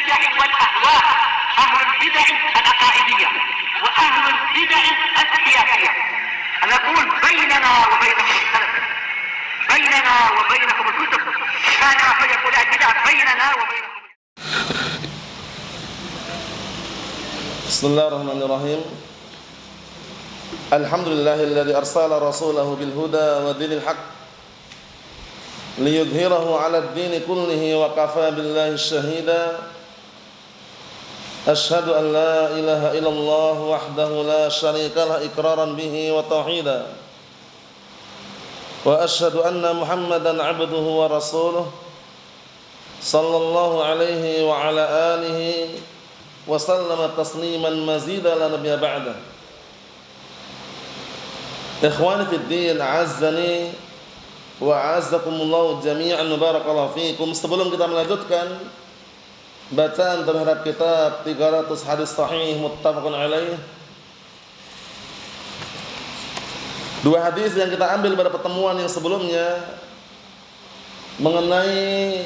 البدع والأهواء، أهل البدع العقائدية وأهل البدع السياسية. نقول بيننا وبينكم السلف، بيننا وبينكم الكتب، كان فيقول البدع بيننا وبينكم. بسم الله الرحمن الرحيم. الحمد لله الذي أرسل رسوله بالهدى ودين الحق ليظهره على الدين كله وكفى بالله شهيدا. أشهد أن لا إله إلا الله وحده لا شريك له إقرارا به وتوحيدا، وأشهد أن محمدا عبده ورسوله صلى الله عليه وعلى آله وسلم تسليما مزيدا لا نبي بعده. Ikhwani fid din, azzani wa azzakumullah jami'an, barakallahu fikum. Sebelum kita melanjutkan bacaan terhadap kitab 300 hadis sahih muttafaqun alaih, dua hadis yang kita ambil pada pertemuan yang sebelumnya mengenai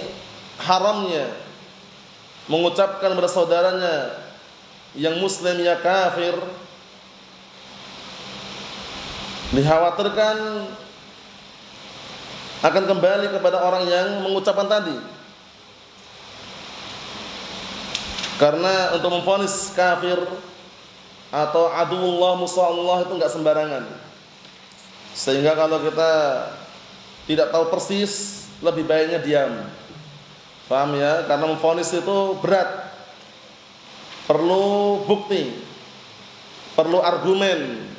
haramnya mengucapkan pada saudaranya yang muslim ya kafir, dikhawatirkan akan kembali kepada orang yang mengucapkan tadi. Karena untuk memvonis kafir atau aduwullah musuh Allah itu enggak sembarangan. Sehingga kalau kita tidak tahu persis, lebih baiknya diam. Paham ya? Karena memvonis itu berat. Perlu bukti, perlu argumen.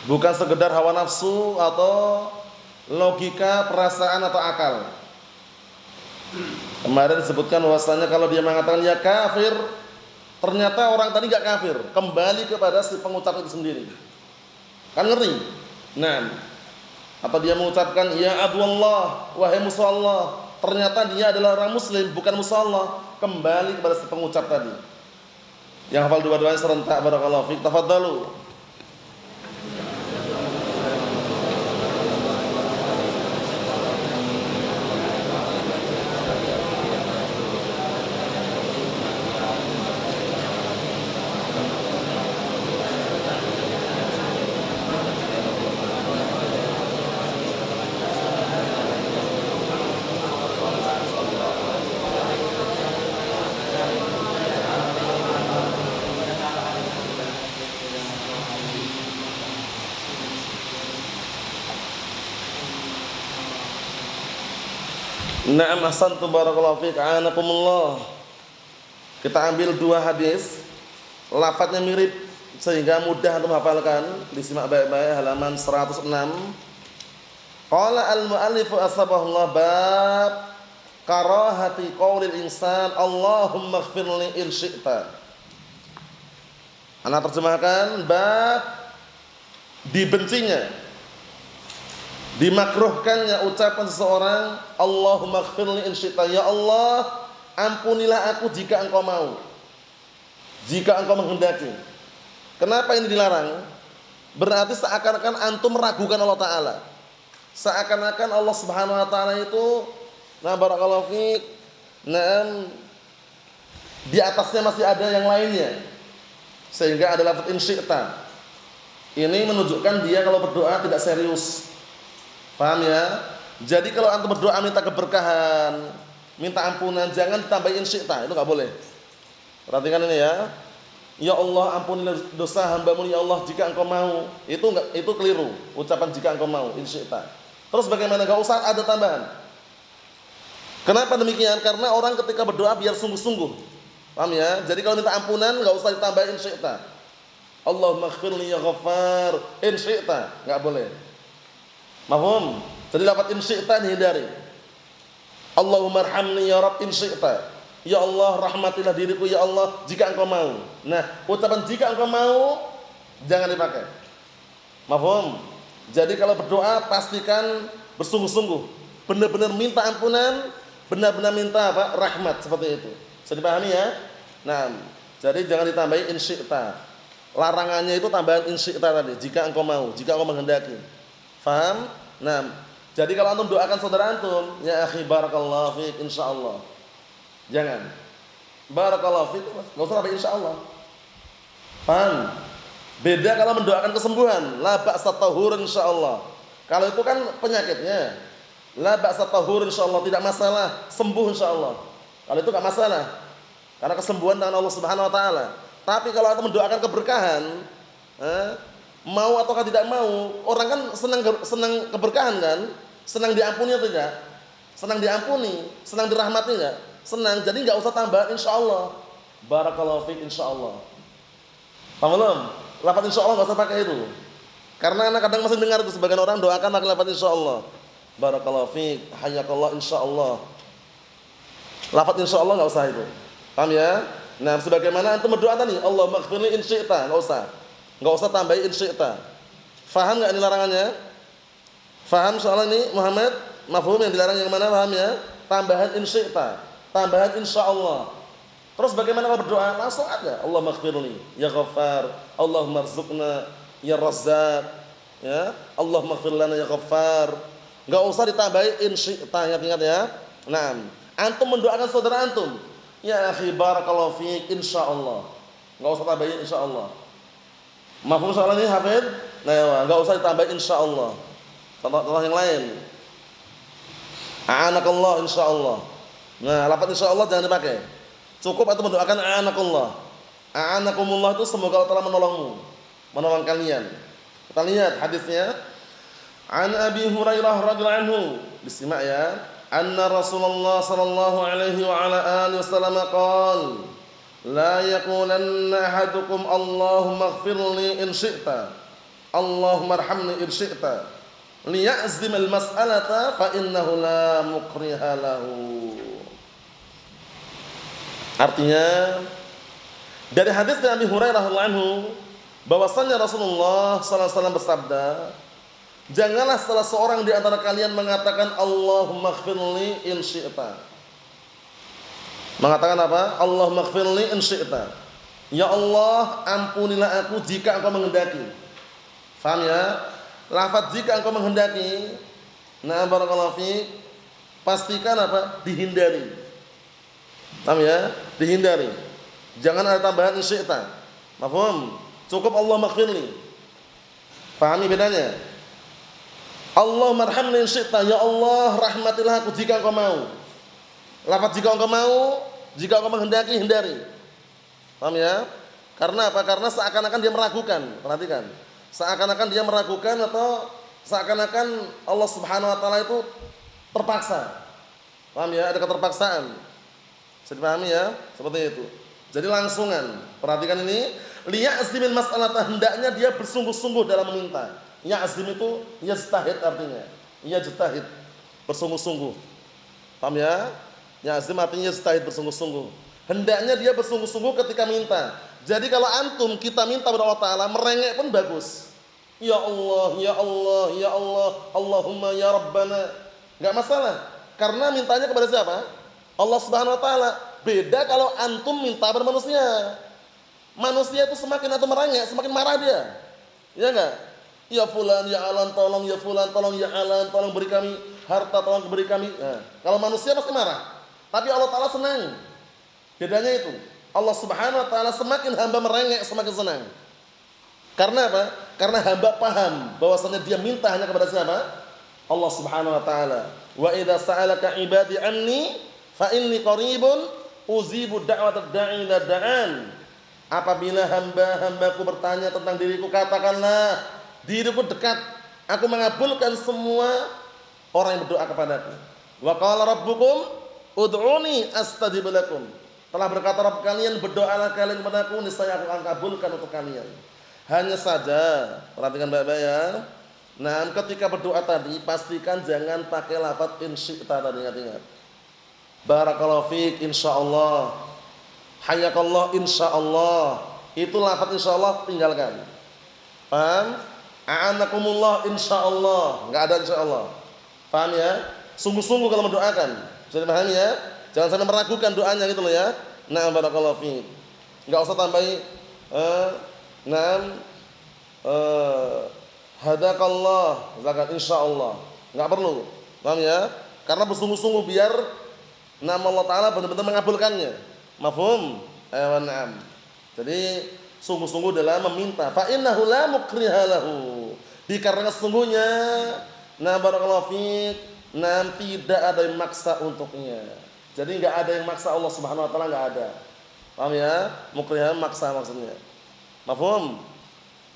Bukan sekedar hawa nafsu atau logika, perasaan atau akal. Kemarin disebutkan bahwasanya kalau dia mengatakan ya kafir, ternyata orang tadi enggak kafir, kembali kepada si pengucap itu sendiri. Kan ngeri. Nah, atau dia mengucapkan ya aduwallah, wahai musuh Allah, ternyata dia adalah orang muslim, bukan musuh Allah, kembali kepada si pengucap tadi. Yang hafal dua-duanya serentak, barakallahu fiik. Tafadhalu. Na'am, ahsantum, barakallahu fiik, a'anakumullah. Kita ambil dua hadis, lafadznya mirip sehingga mudah untuk menghafalkan. Disimak baik-baik, halaman 106. Qala al-mu'allif asbahullah bab karahati qaulil insan Allahumma ighfirli in syi'ta. Ana terjemahkan bab dibencinya, dimakruhkannya ucapan seseorang Allahumma ighfirli in syi'ta, ya Allah ampunilah aku jika engkau mau, jika engkau menghendaki. Kenapa ini dilarang? Berarti seakan-akan antum meragukan Allah Ta'ala, seakan-akan Allah Subhanahu Wa Ta'ala itu barakallahu fiik, di atasnya masih ada yang lainnya, sehingga ada lafaz in syi'ta. Ini menunjukkan dia kalau berdoa tidak serius. Paham ya? Jadi kalau antum berdoa minta keberkahan, minta ampunan, jangan ditambahin syi'ta, itu enggak boleh. Perhatikan ini ya. Ya Allah ampunilah dosa hamba-Mu ya Allah jika engkau mau. Itu keliru. Ucapan jika engkau mau, in syi'ta. Terus bagaimana? Enggak usah ada tambahan. Kenapa demikian? Karena orang ketika berdoa biar sungguh-sungguh. Paham ya? Jadi kalau minta ampunan enggak usah ditambahin syi'ta. Allahumma ighfirli ya Ghaffar in syi'ta, enggak boleh. Mahfum? Jadi lafaz in syi'ta dihindari. Allahumma arhamni ya Rabb in syi'ta. Ya Allah rahmatilah diriku ya Allah jika engkau mau. Nah, ucapan jika engkau mau jangan dipakai. Mahfum? Jadi kalau berdoa pastikan bersungguh-sungguh, benar-benar minta ampunan, benar-benar minta apa? Rahmat, seperti itu. Bisa dipahami ya? Nah, jadi jangan ditambahi in syi'ta. Larangannya itu tambahan in syi'ta tadi, jika engkau mau, jika engkau menghendaki. Faham? Nah, jadi kalau antum doakan saudara antum, ya akhi barakallahu fiik insyaallah. Jangan. Barakallahu fiik, enggak usah tambah insyaallah. Paham? Beda kalau mendoakan kesembuhan, la ba'sa tahur insyaallah. Kalau itu kan penyakitnya. La ba'sa tahur insyaallah, tidak masalah, sembuh insyaallah. Kalau itu enggak masalah. Karena kesembuhan dengan Allah Subhanahu wa taala. Tapi kalau kita mendoakan keberkahan, mau ataukah tidak mau, orang kan senang keberkahan kan? Senang diampuni atau tidak? Senang diampuni, senang dirahmati enggak? Senang. Jadi enggak usah tambah insyaallah. Barakallahu fiik insyaallah. Paham belum? Lafaz insyaallah enggak usah pakai itu. Karena anak kadang masih dengar itu sebagian orang doakan pakai lafaz insyaallah. Barakallahu fiik, hayyakallah insyaallah. Lafaz insyaallah enggak usah itu. Paham ya? Nah, sebagaimana antum berdoa tadi, Allahumma ighfirli in syi'ta, enggak usah. Enggak usah tambahin in syi'ta. Faham enggak ini larangannya? Faham soal ini Muhammad? Mafhum yang dilarang yang mana, paham ya? Tambahan in syi'ta, tambahan insyaallah. Terus bagaimana kalau berdoa? Langsung aja, Allahumma ighfirli ya Ghaffar, Allahumma rzuqna ya Razzaq, ya. Allahumma ighfir lana ya Ghaffar. Enggak usah ditambahin in syi'ta, ingat ya. Naam. Antum mendoakan saudara antum, ya akhi barakallahu fiik insyaallah. Enggak usah tambahin insyaallah. Mafhum soal ini Hafid? Nah, enggak usah ditambahin insyaallah. Contoh yang lain. A'anakallah insyaallah. Nah, lafaz insyaallah jangan dipakai. Cukup atau mendoakan a'anakallah. A'anakumullah itu semoga Allah telah menolongmu, menolong kalian. Kita lihat hadisnya. An Abi Hurairah radhiyallahu anhu. Disimak ya. Anna Rasulullah sallallahu alaihi wa ala alihi wasallam qala la yaqulanna ahadukum Allahumma ighfirli in syi'ta Allahumma arhamni in syi'ta liya'zim al-mas'alata fa innahu la mukriha lahu. Artinya dari hadis dari Abi Hurairah radhiyallahu anhu bahwasanya Rasulullah sallallahu alaihi wasallam bersabda, janganlah salah seorang di antara kalian mengatakan Allahumma ighfirli in syi'ta. Mengatakan apa? Allahumma ighfirli in syi'ta. Ya Allah, ampunilah aku jika Engkau menghendaki. Faham ya? Lafaz jika Engkau menghendaki. Nah, barakallahu fiik. Pastikan apa? Dihindari. Paham ya? Dihindari. Jangan ada tambahan in syi'ta. Mafhum? Cukup Allahumma ighfirli. Pahami bedanya? Allahumma arhamni in syi'ta, ya Allah rahmatilah aku jika Engkau mau. Lafaz jika Engkau mau, jika Engkau menghendaki, hindari. Paham ya? Karena apa? Karena seakan-akan dia meragukan. Perhatikan. Seakan-akan dia meragukan atau seakan-akan Allah Subhanahu wa taala itu terpaksa. Paham ya? Ada keterpaksaan. Bisa dipahami ya? Seperti itu. Jadi langsungan. Perhatikan ini, liya'zimil mas'alata, hendaknya dia bersungguh-sungguh dalam meminta. Ya'zim itu yajtahid artinya. Yajtahid, bersungguh-sungguh. Paham ya? Ya'zim artinya yajtahid, bersungguh-sungguh. Hendaknya dia bersungguh-sungguh ketika minta. Jadi kalau antum kita minta kepada Allah taala, merengek pun bagus. Ya Allah, ya Allah, ya Allah, Allahumma ya Rabbana. Enggak masalah. Karena mintanya kepada siapa? Allah Subhanahu wa taala. Beda kalau antum minta kepada manusia. Manusia itu semakin antum merengek, semakin marah dia. Iya enggak? Ya fulan, ya alan, tolong ya fulan, tolong ya alan, tolong beri kami harta, tolong beri kami. Nah, kalau manusia pasti marah. Tapi Allah taala senang. Bedanya itu. Allah Subhanahu wa taala semakin hamba merengek semakin senang. Karena apa? Karena hamba paham bahwasanya dia minta hanya kepada siapa? Allah Subhanahu wa taala. Wa idza sa'alaka ibadi anni fa inni qaribun uzibu da'watad da'i idza da'an. Apabila hamba-hambaku bertanya tentang diriku, katakanlah diriku dekat. Aku mengabulkan semua orang yang berdoa kepadaku. Wa qala rabbukum ud'uni astajib lakum. Telah berkata Rabb kalian, berdoalah kalian kepadaku, niscaya aku akan kabulkan untuk kalian. Hanya saja, perhatikan baik-baik ya. Nah, ketika berdoa tadi pastikan jangan pakai lafaz in syi'ta tadi, ingat-ingat. Barakallahu fiik insyaallah. Hayyakallah insyaallah. Itu lafaz insyaallah tinggalkan. Paham? A'anakumullah insyaallah. Enggak ada insyaallah. Paham ya? Sungguh-sungguh kalau mendoakan. Bisa dipahami ya? Jangan sampai meragukan doanya gitu loh ya. Nah, barakallahu fiik. Enggak usah tambahi hadakallah zakat insyaallah. Enggak perlu. Paham ya? Karena bersungguh-sungguh biar nama Allah taala benar-benar mengabulkannya. Mafhum? Na'am. Jadi sungguh-sungguh dalam meminta. Fa innahu la mukriha lahu. Dikarenakan sesungguhnya barakallahu fiik, tidak ada yang maksa untuknya. Jadi enggak ada yang maksa Allah Subhanahu wa taala, enggak ada. Paham ya? Mukriha maksa maksudnya. Mafhum?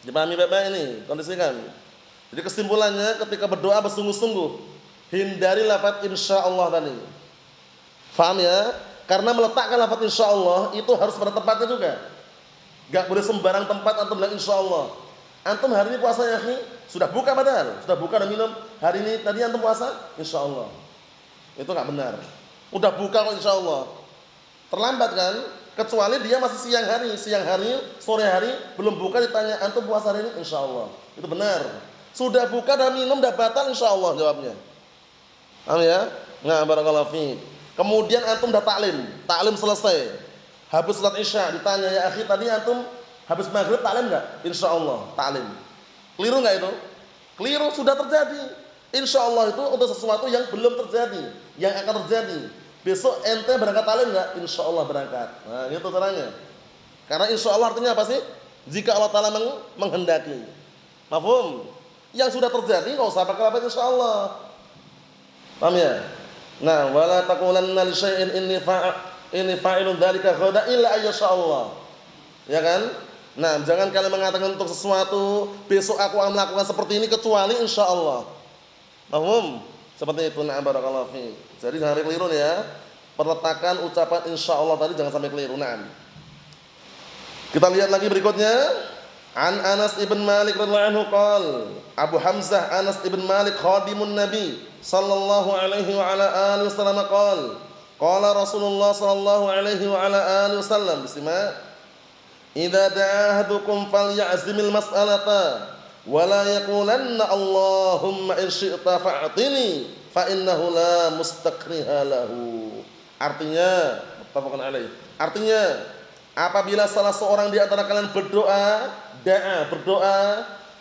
Dipahami Bapak ini? Kondisikan. Jadi kesimpulannya ketika berdoa bersungguh-sungguh, hindari lafaz insyaallah tadi. Paham ya? Karena meletakkan lafaz insyaallah itu harus pada tempatnya juga. Enggak boleh sembarang tempat antum bilang insyaallah. Antum hari ini puasa ya, akhi? Sudah buka padahal, sudah buka dan minum. Hari ini tadi antum puasa? Insyaallah. Itu enggak benar. Udah buka kok insyaallah. Terlambat kan? Kecuali dia masih siang hari, sore hari belum buka ditanya antum puasa hari ini? Insyaallah. Itu benar. Sudah buka dan minum dah batal insyaallah jawabnya. Paham ya? Nah, barakallahu fiik. Kemudian antum dah taklim selesai. Habis salat Isya ditanya, "Ya akhi, tadi antum habis maghrib taklim enggak?" Insyaallah, taklim. Keliru enggak itu? Keliru, sudah terjadi. Insyaallah itu untuk sesuatu yang belum terjadi, yang akan terjadi. Besok ente berangkat taklim enggak? Insyaallah berangkat. Nah, itu caranya. Karena insyaallah artinya apa sih? Jika Allah Taala menghendaki. Mafhum? Yang sudah terjadi enggak usah pakai lafaz insyaallah. Paham ya? Nah, wala taqulanna li syai'in inni fa'ilun dzalika ghadan illa ayyashallah. Ya kan? Nah, jangan kalian mengatakan untuk sesuatu besok aku akan melakukan seperti ini kecuali insyaallah. Paham? Seperti itu. Na'am barakallahu fiik. Jadi jangan keliru ya. Perletakan ucapan insyaallah tadi jangan sampai keliru. Na'am. Kita lihat lagi berikutnya. An Anas ibn Malik radhiyallahu anhu qala, Abu Hamzah Anas ibn Malik khadimun Nabi sallallahu alaihi wa ala alihi wasallam qala Rasulullah sallallahu alaihi wa ala alihi wasallam bisma idza da'a ahadukum falyazimil mas'alata wa la yaqulanna Allahumma in syi'ta fa'tini fa innahu la mustaqriha lahu. Artinya muttafaqun alaih. Artinya apabila salah seorang di antara kalian berdoa,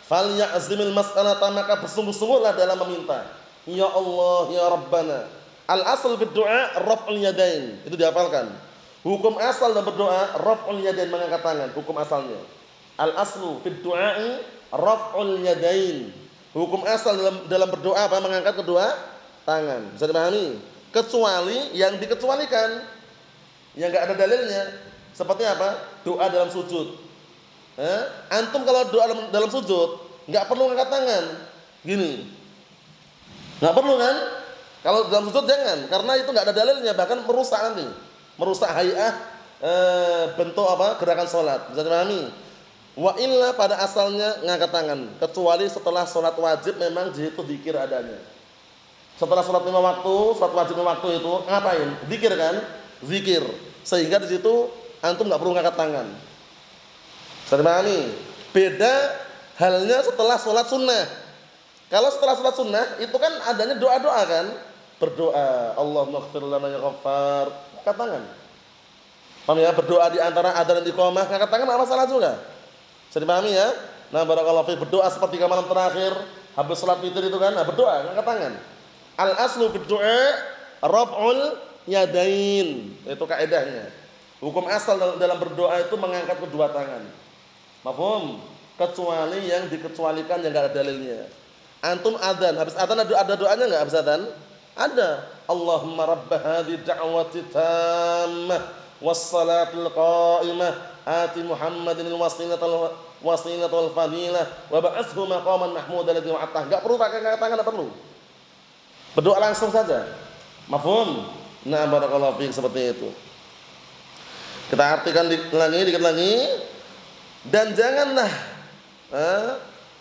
falyazimil mas'alata, maka bersungguh-sungguhlah dalam meminta. Ya Allah, ya Rabbana. Al-asl fid du'a raf'ul yadain. Itu dihafalkan. Hukum asal dalam berdoa raf'ul yadain, mengangkat tangan, hukum asalnya. Al-aslu fid du'a'i raf'ul yadain. Hukum asal dalam berdoa apa? Mengangkat kedua tangan. Bisa dipahami? Kecuali yang dikecualikan, yang enggak ada dalilnya. Seperti apa? Doa dalam sujud. Antum kalau doa dalam sujud enggak perlu angkat tangan. Gini. Enggak perlu kan? Kalau dalam sujud jangan, karena itu enggak ada dalilnya, bahkan merusak nanti. Merusak hay'ah bentuk apa? Gerakan salat. Bisa dipahami? Wa illa pada asalnya ngangkat tangan, kecuali setelah salat wajib memang itu zikir adanya. Setelah salat 5 waktu, salat wajib 5 waktu itu ngapain? Zikir kan? Zikir. Sehingga di situ antum enggak perlu ngangkat tangan. Bisa dipahami? Beda halnya setelah sholat sunnah. Kalau setelah sholat sunnah itu kan adanya doa-doa kan? Berdoa, Allahumma ighfir lana ya Ghaffar. Angkat tangan. Paham ya? Berdoa di antara adzan dan iqamah, angkat tangan enggak masalah juga. Bisa dipahami ya? Nah, barakallahu fiik, berdoa seperti malam terakhir, habis sholat witir itu kan, berdoa, angkat tangan. Al-aslu fid du'a raf'ul yadain. Itu kaidahnya. Hukum asal dalam berdoa itu mengangkat kedua tangan. Mafhum? Kecuali yang dikecualikan yang enggak ada dalilnya. Antum adzan, habis adzan ada doanya enggak habis adzan? Ada. Allahumma rabb hadhihi da'wati tammah was salatil qa'imah ati Muhammadin wasilata wal fadilah wa ba'athu maqaman mahmudan alladhi wa'ata. Enggak perlu pakai tangan, enggak perlu. Berdoa langsung saja. Mafhum? Nah, barakallahu fiik, seperti itu. Kita artikan dikit lagi. Dan janganlah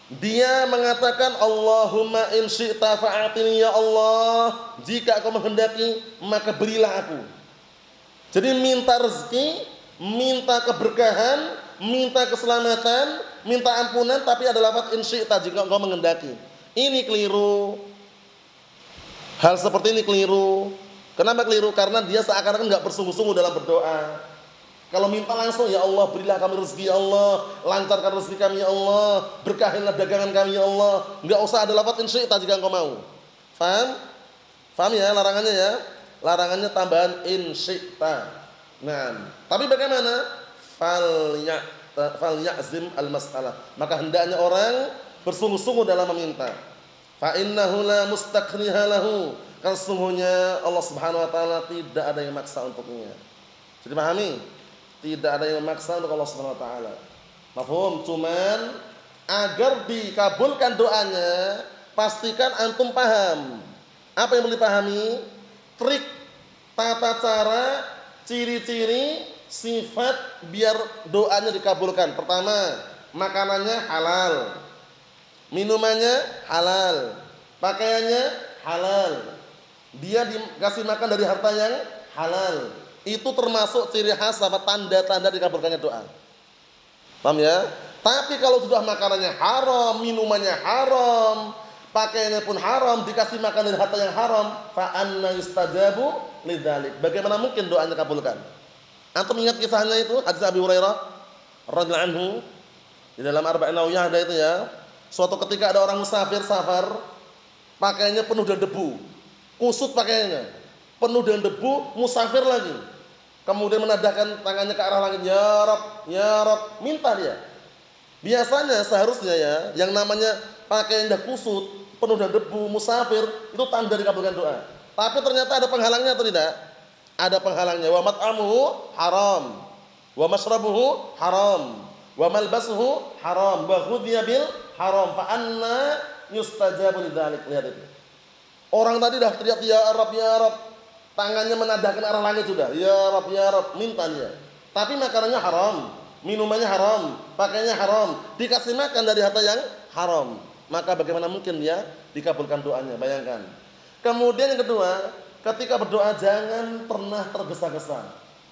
dia mengatakan Allahumma in syi'ta fa'atini, ya Allah, jika Engkau menghendaki maka berilah aku. Jadi minta rezeki, minta keberkahan, minta keselamatan, minta ampunan, tapi ada lafaz in syi'ta, jika Engkau menghendaki. Ini keliru. Hal seperti ini keliru. Kenapa keliru? Karena dia seakan-akan enggak bersungguh-sungguh dalam berdoa. Kalau minta langsung, ya Allah berilah kami rezeki, ya Allah lancarkan rezeki kami, ya Allah berkahilah dagangan kami, ya Allah. Enggak usah ada lafaz in syi'ta jika Engkau mau. Paham? Paham ya larangannya ya? Larangannya tambahan in syi'ta. Nah, tapi bagaimana? Falyazim al-mas'alah. Maka hendaknya orang bersungguh-sungguh dalam meminta. Fa innahu la mustakriha lahu. Karena sesungguhnya Allah Subhanahu wa taala tidak ada yang maksa untuknya. Jadi pahami? Tidak ada yang memaksa untuk Allah Subhanahu wa taala. Mafhum? Cuman agar dikabulkan doanya, pastikan antum paham. Apa yang boleh pahami? Trik, tata cara, ciri-ciri, sifat biar doanya dikabulkan. Pertama, makanannya halal, minumannya halal, pakaiannya halal, dia dikasih makan dari harta yang halal. Itu termasuk ciri khas sama tanda-tanda dikabulkannya doa. Paham ya? Tapi kalau sudah makanannya haram, minumannya haram, pakaiannya pun haram, dikasih makan dari harta yang haram, fa anna yustajabu lidzalik. Bagaimana mungkin doanya dikabulkan? Antum ingat kisahnya itu, hadis Abi Hurairah radhiyallahu anhu di dalam Arba'in Nawawiyah ada itu ya. Suatu ketika ada orang musafir safar, pakaiannya penuh dengan debu, kusut pakaiannya, penuh dengan debu, musafir lagi. Kemudian menadahkan tangannya ke arah langit, ya Rabb, minta dia. Biasanya seharusnya ya, yang namanya pakaian dah kusut, penuh dengan debu, musafir, itu tanda dikabulkan doa. Tapi ternyata ada penghalangnya atau tidak? Ada penghalangnya. Wa mat'amuhu haram, wa mashrabuhu haram, wa malbasuhu haram, wa ghudhiya bil haram, fa anna yustajabu lidzalik. Lihat itu. Orang tadi dah teriak ya Rabb, tangannya menadahkan arah langit sudah. Ya Rabb, minta dia. Tapi makanannya haram, minumannya haram, pakaiannya haram, dikasih makan dari harta yang haram. Maka bagaimana mungkin dia dikabulkan doanya? Bayangkan. Kemudian yang kedua, ketika berdoa jangan pernah tergesa-gesa,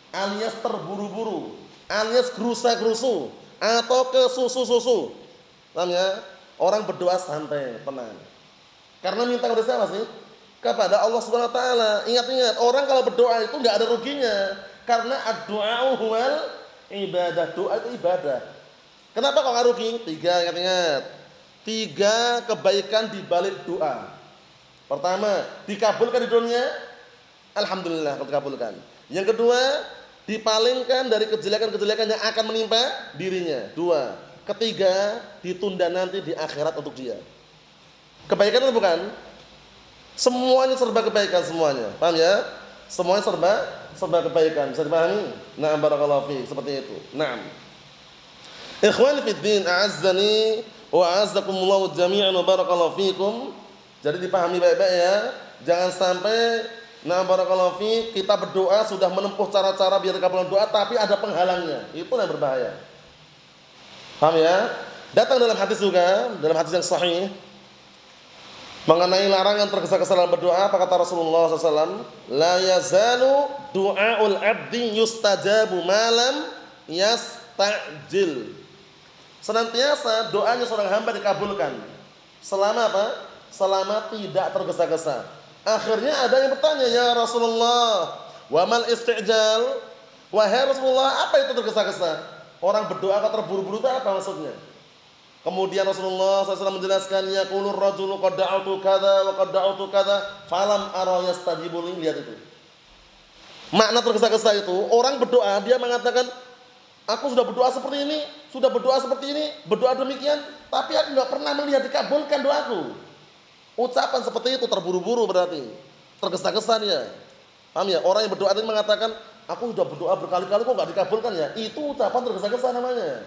alias terburu-buru, alias gerusa-gerusu atau kesusu-susu. Paham ya? Orang berdoa santai, tenang. Karena minta kepada siapa sih? Kepada Allah Subhanahu wa taala. Ingat-ingat, orang kalau berdoa itu enggak ada ruginya. Karena ad-du'a huwal ibadah. Doa itu ibadah. Kenapa kok enggak rugi? 3, ingat-ingat. 3 kebaikan di balik doa. Pertama, dikabulkan di dunia, alhamdulillah kalau dikabulkan. Yang kedua, dipalingkan dari kejelekan-kejelekan yang akan menimpa dirinya. 2. Ketiga, ditunda nanti di akhirat untuk dia. Kebaikan atau bukan? Semuanya serba kebaikan semuanya. Paham ya? Semuanya serba kebaikan. Bisa dipahami? Na'am barakallahu fi, seperti itu. Na'am. Ikhwani fid din, a'azzani wa a'azzakumullahu jami'an wa barakallahu fikum. Jadi dipahami baik-baik ya. Jangan sampai na'am barakallahu fi kita berdoa sudah menempuh cara-cara biar dikabulkan doa tapi ada penghalangnya. Itu yang berbahaya. Paham ya? Datang dalam hadis juga, dalam hadis yang sahih mengenai larangan tergesa-gesa dalam berdoa. Apa kata Rasulullah SAW? La yazalu du'aul abdi yustajabu malam yasta'jil. Senantiasa doanya seorang hamba dikabulkan. Selama apa? Selama tidak tergesa-gesa. Akhirnya ada yang bertanya, ya Rasulullah, wa mal isti'jal? Wahai Rasulullah, apa itu tergesa-gesa? Orang berdoa kok terburu-buru itu apa maksudnya? Kemudian Rasulullah SAW menjelaskan, yaqulur rajulu qad da'utu kadza wa qad da'utu kadza falam ara yastajibu li. Lihat itu. Makna tergesa-gesa itu, orang berdoa dia mengatakan, aku sudah berdoa seperti ini, berdoa demikian, tapi aku enggak pernah melihat dikabulkan doaku. Ucapan seperti itu terburu-buru berarti. Tergesa-gesa dia. Paham ya? Orang yang berdoa tadi mengatakan, aku sudah berdoa berkali-kali kok enggak dikabulkan ya. Itu ucapan tergesa-gesa namanya.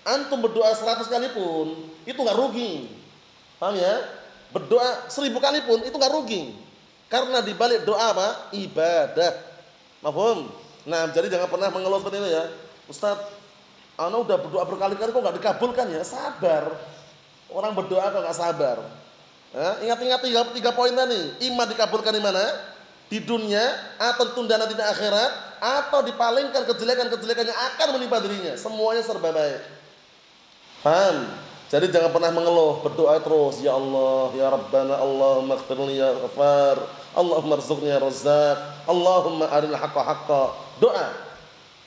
Antum berdoa 100 kali pun itu enggak rugi. Paham ya? Berdoa 1000 kali pun itu enggak rugi. Karena di balik doa apa? Ibadah. Mafhum? Nah, jadi jangan pernah mengeluh seperti itu ya. Ustaz, ana udah berdoa berkali-kali kok enggak dikabulkan ya. Sabar. Orang berdoa kok enggak sabar. Ingat-ingat 3 poin tadi. Imma dikabulkan di mana? Di dunia, atau ditunda nanti di akhirat, atau dipalingkan kejelekan-kejelekan yang akan menimpa dirinya. Semuanya serba baik. Paham? Jadi jangan pernah mengeluh, berdoa terus, ya Allah, ya Rabbana, Allahumma ighfirli ya Ghaffar, Allahumma rzuqni ya Razzaq, Allahumma arinal haqqa haqqa. Doa.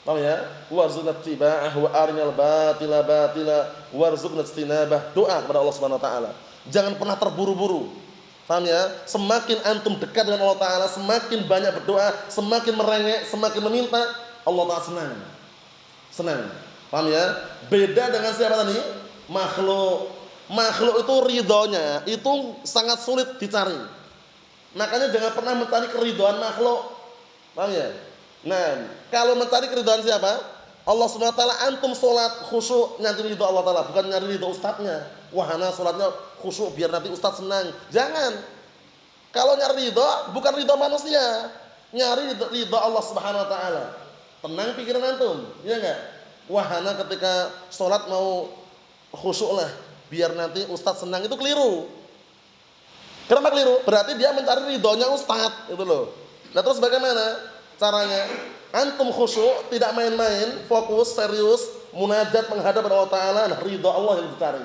Paham ya? Warzuqna ittiba'ah wa arinal batila batila warzuqna ijtinabah. Doa kepada Allah Subhanahu wa taala. Jangan pernah terburu-buru. Paham ya? Semakin antum dekat dengan Allah taala, semakin banyak berdoa, semakin merengek, semakin meminta, Allah Ta'ala senang. Senang. Paham ya? Beda dengan siapa tadi? Makhluk. Makhluk itu ridhonya itu sangat sulit dicari. Makanya jangan pernah mencari keridhaan makhluk. Paham ya? Nah, kalau mencari keridhaan siapa? Allah Subhanahu wa taala, antum salat khusyuk nyari ridho Allah Ta'ala, bukan nyari ridho ustadznya. Wah, ana salatnya khusyuk biar nanti ustadz senang. Jangan. Kalau nyari ridho bukan ridho manusia, nyari ridho Allah Subhanahu wa taala. Tenang pikiran antum, ya enggak? Wahana ketika sholat mau khusyuk lah, biar nanti ustadz senang, itu keliru. Kenapa keliru? Berarti dia mencari ridhonya ustadz, itu loh. Nah terus bagaimana caranya? Antum khusyuk, tidak main-main, fokus, serius, munajat menghadap Allah Ta'ala, nah ridho Allah yang dicari.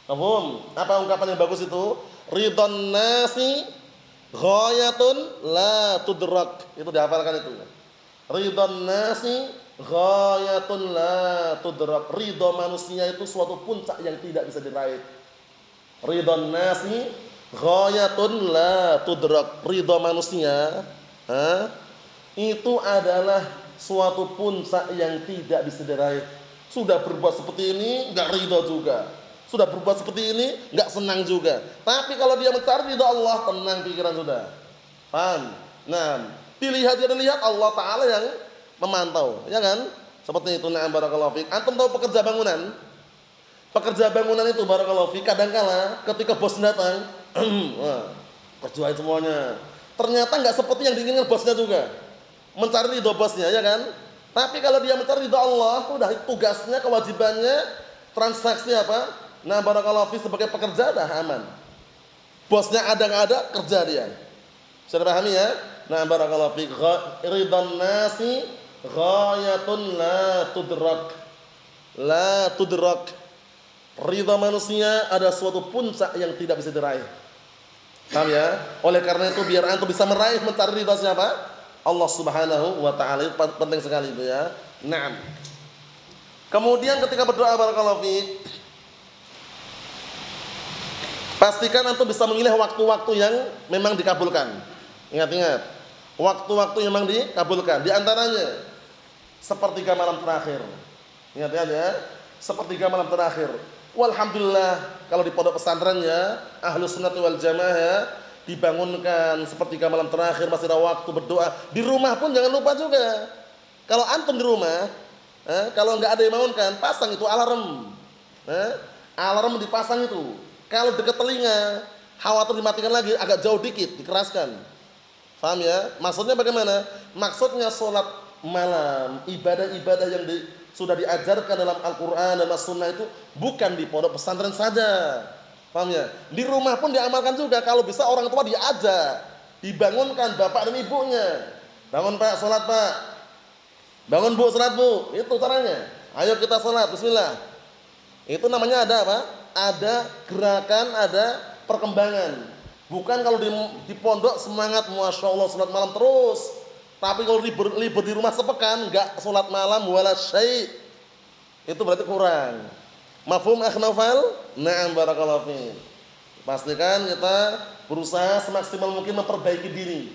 Paham? Apa ungkapan yang bagus itu? Ridhon nasi ghayatun la tudrak. Itu dihafalkan itu. Ridhon nasi ghayatun la tudrak. Ridho manusia itu suatu puncak yang tidak bisa diraih. Ridhon nasi ghayatun la tudrak. Ridho manusia itu adalah suatu puncak yang tidak bisa diraih. Sudah berbuat seperti ini enggak ridho juga. Sudah berbuat seperti ini enggak senang juga. Tapi kalau dia mencari ridho Allah, tenang pikiran sudah. Paham? Nah, dilihat Allah Ta'ala yang memantau, ya kan? Seperti itu. Na'am barakallahu fiik. Antum tahu pekerja bangunan? Pekerja bangunan itu barakallahu fiik, kadangkala ketika bos datang, wah, kerjain semuanya. Ternyata enggak seperti yang diinginkan bosnya juga. Mencari ridho bosnya, ya kan? Tapi kalau dia mencari ridho Allah, udah tugasnya, kewajibannya, transaksi apa? Nah, barakallahu fiik, sebagai pekerja dah aman. Bosnya ada enggak ada, kerja dia. Sudah pahami ya? Nah, barakallahu fiik. Ridhon nasi ghayatun la tudrak. La tudrak. Ridha manusia ada suatu puncak yang tidak bisa diraih. Paham ya? Oleh karena itu biar antum bisa meraih, mencari ridha siapa? Allah Subhanahu wa taala. Itu penting sekali itu ya. Naam. Kemudian ketika berdoa barakallahu fiik, pastikan antum bisa memilih waktu-waktu yang memang dikabulkan. Ingat-ingat, waktu-waktu yang memang dikabulkan. Di antaranya sepertiga malam terakhir. Ingat-ingat ya, sepertiga malam terakhir. Walhamdulillah kalau di pondok pesantren ya, Ahlus Sunnah wal Jamaah ya, dibangunkan sepertiga malam terakhir, masih ada waktu berdoa. Di rumah pun jangan lupa juga. Kalau antum di rumah, kalau nggak ada yang bangunkan, pasang itu alarm. Alarm dipasang itu. Kalau dekat telinga, khawatir dimatikan lagi, agak jauh dikit, dikeraskan. Paham ya? Maksudnya bagaimana? Maksudnya sholat malam, ibadah-ibadah yang sudah diajarkan dalam Al-Quran dan As-Sunnah itu bukan di pondok pesantren saja. Paham ya? Di rumah pun diamalkan juga. Kalau bisa orang tua diajak, dibangunkan bapak dan ibunya. Bangun pak, sholat pak. Bangun bu, sholat bu. Itu caranya. Ayo kita sholat, bismillah. Itu namanya ada apa? Ada gerakan, ada perkembangan. Bukan kalau di pondok semangat, masya Allah sholat malam terus. Tapi kalau libur di rumah sepekan, enggak sholat malam wala syai'. Itu berarti kurang. Mafhum akh Naufal? Na'am barakallahu fiik. Pastikan kita berusaha semaksimal mungkin memperbaiki diri.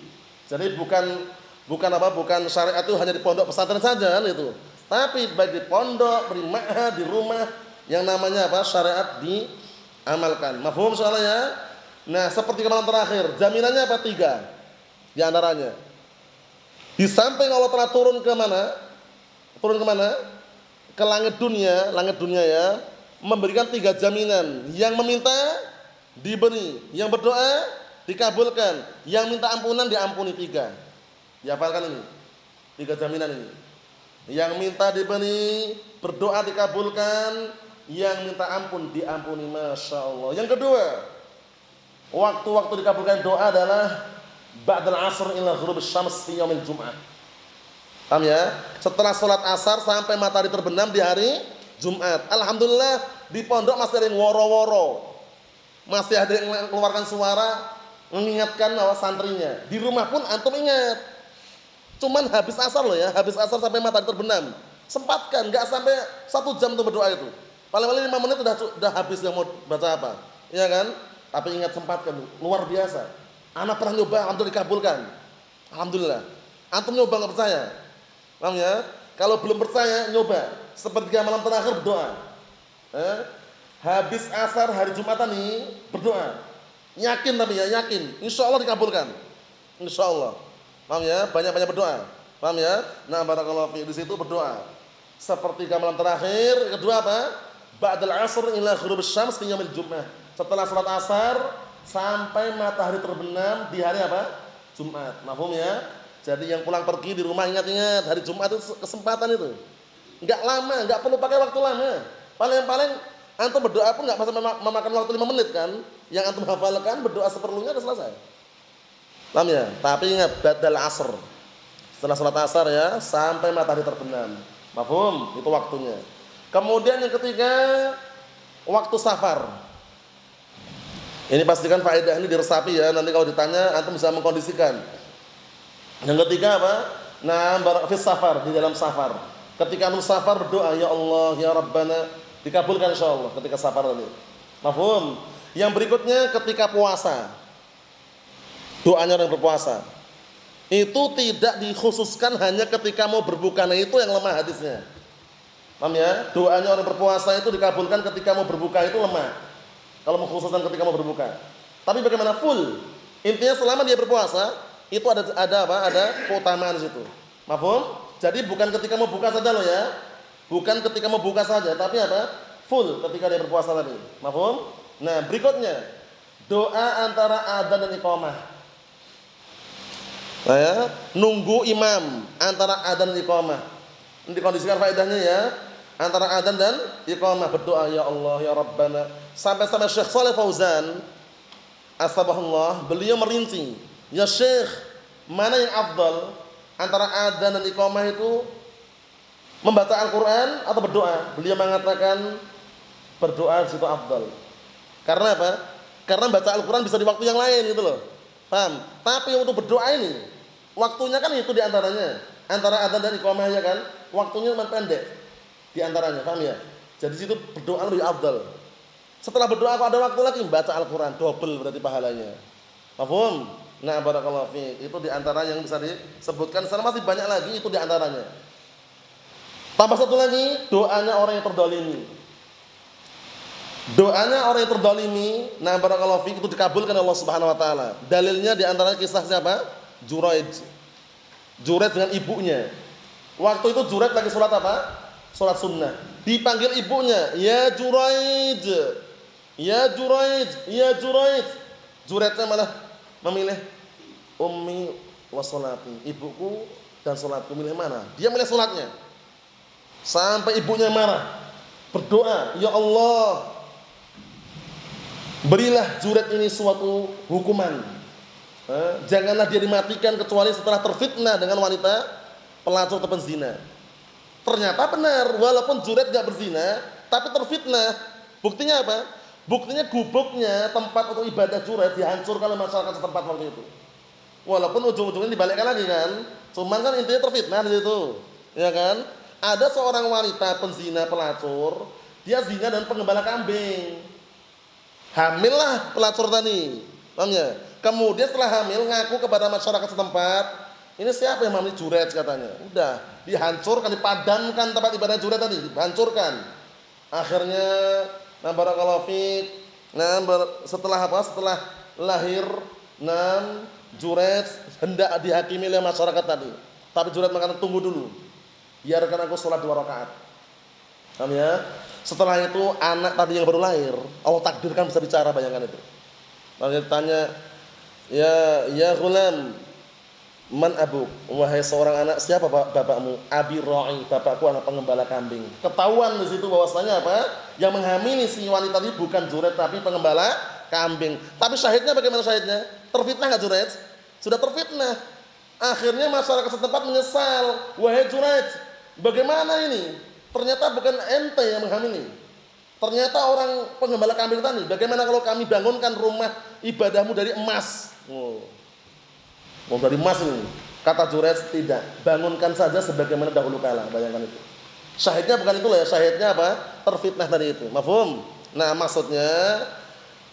Jadi bukan syariat itu hanya di pondok pesantren saja kan itu. Tapi baik di pondok, di ma'had, di rumah, yang namanya apa? Syariat diamalkan. Mafhum soalnya ya? Nah, seperti malam terakhir, jaminannya apa? 3 di antaranya. Di samping Allah telah turun ke mana? Turun ke mana? Ke langit dunia ya, memberikan 3 jaminan. Yang meminta diberi, yang berdoa dikabulkan, yang minta ampunan diampuni. 3. Dihafalkan ini. 3 jaminan ini. Yang minta diberi, berdoa dikabulkan, yang minta ampun diampuni. Masya Allah. Yang kedua, waktu-waktu dikabulkan doa adalah ba'dal asr ila ghurub syams fi yaumil Jum'ah. Paham ya? Setelah sholat asar sampai matahari terbenam di hari Jumat. Alhamdulillah di pondok masih ada yang woro-woro. Masih ada yang mengeluarkan suara mengingatkan bahwa santrinya. Di rumah pun antum ingat. Cuman habis asar loh ya, habis asar sampai matahari terbenam. Sempatkan, enggak sampai 1 jam untuk berdoa itu. Paling-paling 5 menit udah habis yang mau baca apa. Iya kan? Tapi ingat, sempatkan, luar biasa. Anak pernah nyoba, alhamdulillah dikabulkan. Alhamdulillah. Antum nyoba enggak percaya? Paham ya? Kalau belum percaya, nyoba sepertiga malam terakhir berdoa. Habis asar hari Jumatan nih berdoa. Yakin tapi ya, yakin. Insya Allah dikabulkan. Insya Allah. Paham ya? Banyak-banyak berdoa. Paham ya? Nah, barakallahu fi di situ berdoa. Sepertiga malam terakhir, kedua apa? Ba'dal asr ila ghurubus syams fi yaumil Jum'ah. Setelah salat asar sampai matahari terbenam di hari apa? Jumat. Mafhum ya? Jadi yang pulang pergi di rumah ingat-ingat hari Jumat itu kesempatan itu. Enggak lama, enggak perlu pakai waktu lama. Paling-paling antum berdoa pun enggak memakan waktu 5 menit kan? Yang antum hafalkan berdoa seperlunya sudah selesai. Paham ya? Tapi ingat ba'dal asr. Setelah salat asar ya sampai matahari terbenam. Mafhum? Itu waktunya. Kemudian yang ketiga waktu safar. Ini pastikan faedah ini diresapi ya. Nanti kalau ditanya antum bisa mengkondisikan. Yang ketiga apa? Nah, fis safar, di dalam safar. Ketika antum safar berdoa, ya Allah, ya Rabbana, dikabulkan insyaallah ketika safar tadi. Mafhum? Yang berikutnya ketika puasa. Doanya orang berpuasa. Itu tidak dikhususkan hanya ketika mau berbuka. Nah, itu yang lemah hadisnya. Paham ya? Doanya orang berpuasa itu dikabulkan ketika mau berbuka, itu lemah. Kalau mengkhususkan ketika mau berbuka. Tapi bagaimana full? Intinya selama dia berpuasa, itu ada apa? Ada keutamaan di situ. Mafhum? Jadi bukan ketika mau buka saja loh ya. Bukan ketika mau buka saja, tapi apa? Full ketika dia berpuasa tadi. Mafhum? Nah, berikutnya doa antara adzan dan iqamah. Nah ya, nunggu imam antara adzan dan iqamah. Ini dikondisikan faedahnya ya. Antara adzan dan iqamah berdoa ya Allah ya Rabbana. Sampai-sampai Syekh Shalih Fauzan asbahullah beliau merinci, ya Syekh, mana yang afdal antara adzan dan iqamah itu membaca Al-Qur'an atau berdoa? Beliau mengatakan berdoa itu afdal. Karena apa? Karena baca Al-Qur'an bisa di waktu yang lain gitu loh. Paham? Tapi untuk berdoa ini waktunya kan itu di antaranya. Antara adzan dan iqamah ya kan? Waktunya cuma pendek di antaranya, paham ya? Jadi situ berdoa lebih afdal. Setelah berdoa kalau ada waktu lagi baca Al-Qur'an, double berarti pahalanya. Paham? Nah, barakallahu fiik. Itu di antara yang bisa disebutkan. Sana masih banyak lagi, itu di antaranya. Tambah satu lagi, doanya orang yang terdolimi. Doanya orang yang terdolimi, nah barakallahu fiik, itu dikabulkan Allah Subhanahu wa taala. Dalilnya di antaranya kisah siapa? Juraij. Juraij dengan ibunya. Waktu itu Juraij lagi sholat apa? Sholat sunnah. Dipanggil ibunya, ya Juraij, ya Juraij, ya Juraij. Juraijnya malah memilih ummi wa sholati, ibuku dan sholatku, milih mana? Dia milih sholatnya. Sampai ibunya marah, berdoa, ya Allah, berilah Juraij ini suatu hukuman. Janganlah dia dimatikan kecuali setelah terfitnah dengan wanita pelacur atau penzina. Ternyata benar, walaupun Juraij tidak berzina, tapi terfitnah. Buktinya apa? Buktinya gubuknya tempat untuk ibadah Juraij dihancurkan oleh masyarakat setempat waktu itu. Walaupun ujung-ujungnya dibalikkan lagi kan, cuman kan intinya terfitnah di situ, ya kan? Ada seorang wanita penzina pelacur, dia zina dan penggembala kambing. Hamillah pelacur tadi, paham ya? Kemudian setelah hamil ngaku kepada masyarakat setempat, ini siapa yang hamil? Juraij katanya. Udah dihancurkan, dipadamkan tempat ibadah Juraij tadi, dihancurkan. Akhirnya, nah barakallahu fiik, nah setelah apa? Setelah lahir, nah Juraij hendak dihakimi oleh masyarakat tadi. Tapi Juraij mengatakan tunggu dulu, biarkan aku sholat 2 rakaat. Paham ya? Setelah itu anak tadi yang baru lahir, Allah takdirkan bisa bicara, bayangkan itu. Lalu dia tanya, ya ghulam, man abuk? Wahai seorang anak, siapa bapakmu? Abi ra'i, bapakku anak pengembala kambing. Ketahuan di situ bahwasanya apa? Yang menghamili si wanita tadi bukan Juraij tapi pengembala kambing. Tapi syahidnya bagaimana syahidnya? Terfitnah enggak Juraij? Sudah terfitnah. Akhirnya masyarakat setempat menyesal. Wahai Juraij, bagaimana ini? Ternyata bukan ente yang menghamili. Ternyata orang pengembala kambing tadi. Bagaimana kalau kami bangunkan rumah ibadahmu dari emas? Mau dari emas ini? Kata Juraij, tidak. Bangunkan saja sebagaimana dahulu kala. Bayangkan itu. Syahidnya bukan itulah ya. Syahidnya apa? Terfitnah tadi itu. Mafhum? Nah, maksudnya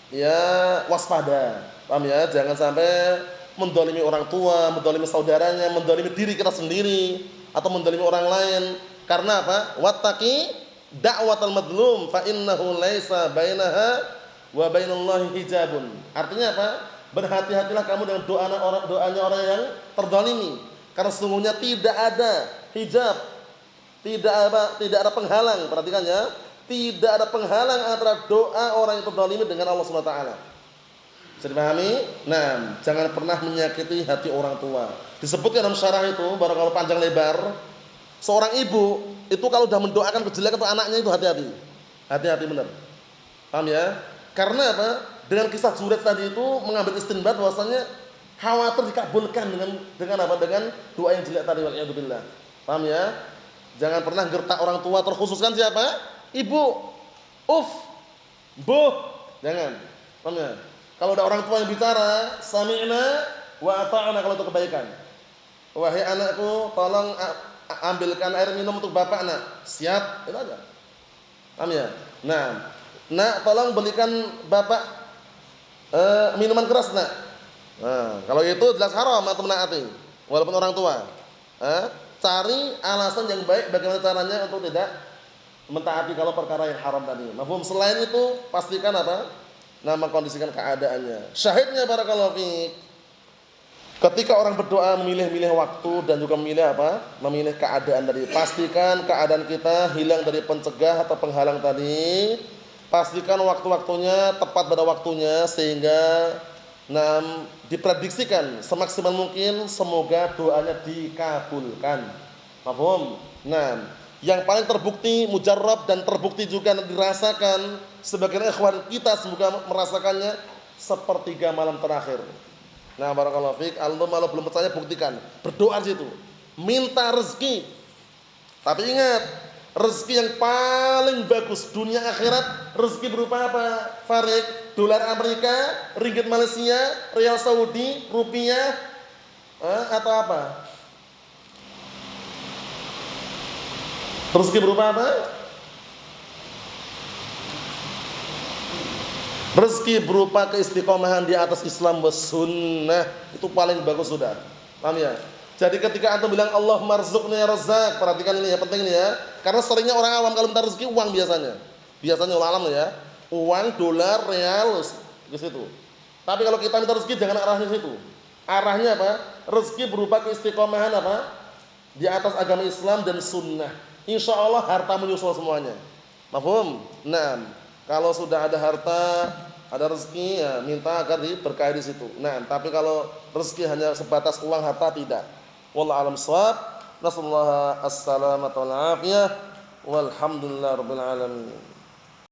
ya waspada. Paham ya? Jangan sampai mendolimi orang tua, mendolimi saudaranya, mendolimi diri kita sendiri. atau mendalimi orang lain. Karena apa? Wattaqi da'watal madlum fa innahu laisa bainaha wa bainallahi hijabun. Artinya apa? Berhati-hatilah kamu dengan doanya orang yang terzalimi. Karena sesungguhnya tidak ada hijab, tidak ada penghalang. Perhatikan ya, tidak ada penghalang antara doa orang yang terzalimi dengan Allah Subhanahu wa taala. Bisa dipahami? Nah, jangan pernah menyakiti hati orang tua. Disebutkan dalam syarah itu, barangkali panjang lebar, seorang ibu itu kalau sudah mendoakan kejelekan untuk anaknya itu hati-hati. Hati-hati benar. Paham ya? Karena apa? Dengan kisah Zuret tadi itu mengambil istinbat bahwasanya khawatir dikabulkan dengan apa? Dengan doa yang jelek tadi, waliyadzubillah. Paham ya? Jangan pernah gertak orang tua, terkhususkan siapa? Ibu. Bu. Jangan. Paham ya? Kalau ada orang tua yang bicara, sami'na wa ata'na kalau itu kebaikan. Wahai anakku, tolong ambilkan air minum untuk bapak, nak. Siap, itu aja. Paham ya? Nah, nak tolong belikan bapak minuman keras, nak. Nah, kalau itu jelas haram atau menaati, walaupun orang tua. Cari alasan yang baik bagaimana caranya untuk tidak mentaati kalau perkara yang haram tadi. Mafhum? Selain itu, pastikan apa? Kondisikan keadaannya. Syahidnya barakallahu fiik. Ketika orang berdoa memilih-milih waktu dan juga memilih apa? Memilih keadaan tadi. Pastikan keadaan kita hilang dari pencegah atau penghalang tadi. Pastikan waktu-waktunya tepat pada waktunya sehingga diprediksikan semaksimal mungkin semoga doanya dikabulkan. Paham? Yang paling terbukti mujarrab dan terbukti juga dirasakan sebagian ikhwan kita semoga merasakannya sepertiga malam terakhir. Barakallahu fiik. Antum kalau belum percaya buktikan. Berdoa di situ. Minta rezeki. Tapi ingat, rezeki yang paling bagus dunia akhirat, rezeki berupa apa? Farid, dolar Amerika, ringgit Malaysia, rial Saudi, rupiah, atau apa? Rezeki berupa apa? Rezeki berupa keistiqomahan di atas Islam was sunnah, itu paling bagus sudah. Paham ya? Jadi ketika antum bilang Allahumma rzuqni ya Razzaq, perhatikan ini ya, penting ini ya. Karena seringnya orang awam kalau minta rezeki uang biasanya. Biasanya ulama ya, uang, dolar, real ke situ. Tapi kalau kita minta rezeki jangan arahnya situ. Arahnya apa? Rezeki berupa keistiqomahan apa? Di atas agama Islam dan sunnah. Insya Allah harta menyusul semuanya. Mafhum? Kalau sudah ada harta, ada rezeki, ya minta agar diberkahi di situ. Tapi kalau rezeki hanya sebatas uang harta tidak. Wallahu a'lam shawab. Nasallahu as-salamata wal afiyah. Walhamdulillahirabbil alamin.